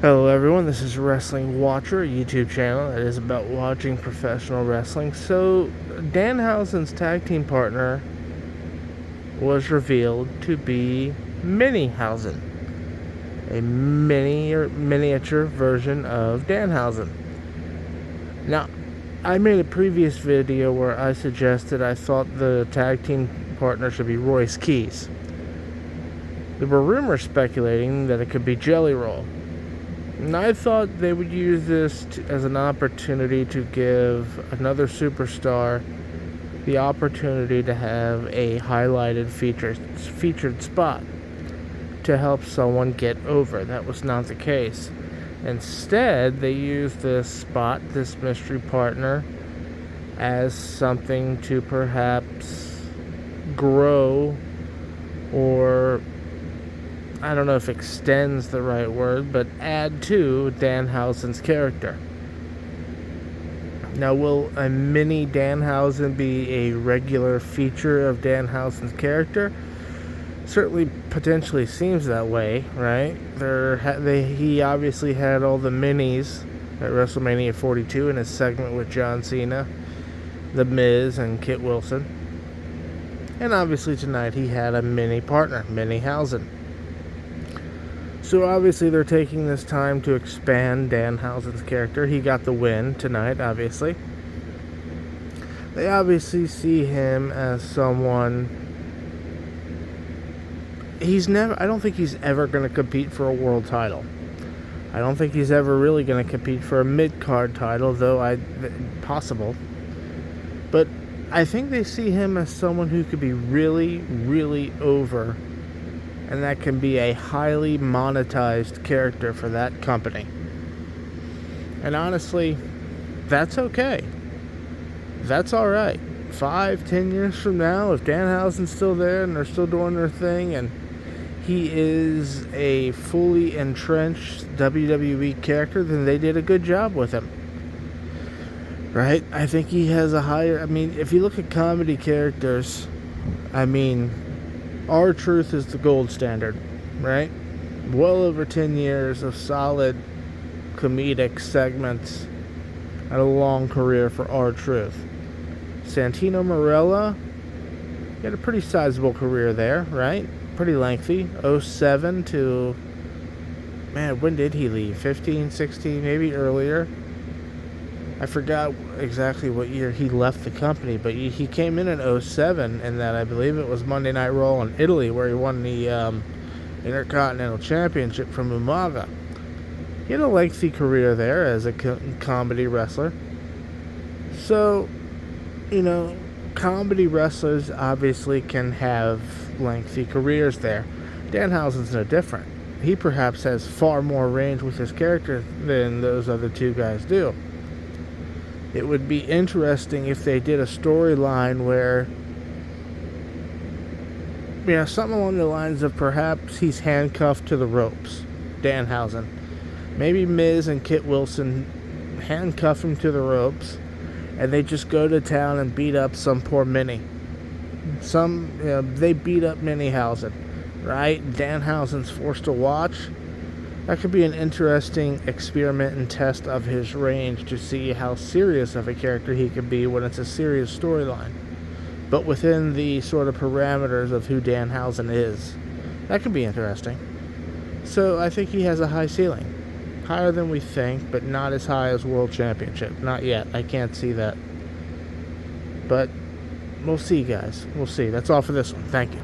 Hello everyone, this is Wrestling Watcher, a YouTube channel that is about watching professional wrestling. So, Danhausen's tag team partner was revealed to be Minihausen, a miniature version of Danhausen. Now, I made a previous video where I suggested I thought the tag team partner should be Royce Keys. There were rumors speculating that it could be Jelly Roll. And I thought they would use this as an opportunity to give another superstar the opportunity to have a highlighted featured spot to help someone get over. That was not the case. Instead, they used this spot, this mystery partner, as something to perhaps grow, or I don't know if extends the right word, but add to Danhausen's character. Now, will a mini Danhausen be a regular feature of Danhausen's character? Certainly, potentially seems that way, right? He obviously had all the minis at WrestleMania 42 in his segment with John Cena, The Miz, and Kit Wilson. And obviously tonight he had a mini partner, Minihausen. So obviously they're taking this time to expand Danhausen's character. He got the win tonight, obviously. They obviously see him as someone... I don't think he's ever going to compete for a world title. I don't think he's ever really going to compete for a mid-card title, though possible. But I think they see him as someone who could be really, really over, and that can be a highly monetized character for that company. And honestly, that's okay. That's alright. 5-10 years from now, if Danhausen's still there and they're still doing their thing, and he is a fully entrenched WWE character, then they did a good job with him. Right? I think he has a higher... if you look at comedy characters, R-Truth is the gold standard, right? Well over 10 years of solid comedic segments and a long career for R-Truth. Santino Marella, he had a pretty sizable career there, right? Pretty lengthy. 07 to... when did he leave? 15, 16, maybe earlier. I forgot exactly what year he left the company, but he came in 07, and that I believe it was Monday Night Raw in Italy, where he won the Intercontinental Championship from Umaga. He had a lengthy career there as a comedy wrestler. So, comedy wrestlers obviously can have lengthy careers there. Danhausen's no different. He perhaps has far more range with his character than those other two guys do. It would be interesting if they did a storyline where, something along the lines of perhaps he's handcuffed to the ropes, Danhausen. Maybe Miz and Kit Wilson handcuff him to the ropes, and they just go to town and beat up some poor Mini. They beat up Minihausen, right? Danhausen's forced to watch. That could be an interesting experiment and test of his range to see how serious of a character he could be when it's a serious storyline, but within the sort of parameters of who Danhausen is. That could be interesting. So I think he has a high ceiling. Higher than we think, but not as high as World Championship. Not yet. I can't see that. But we'll see, guys. We'll see. That's all for this one. Thank you.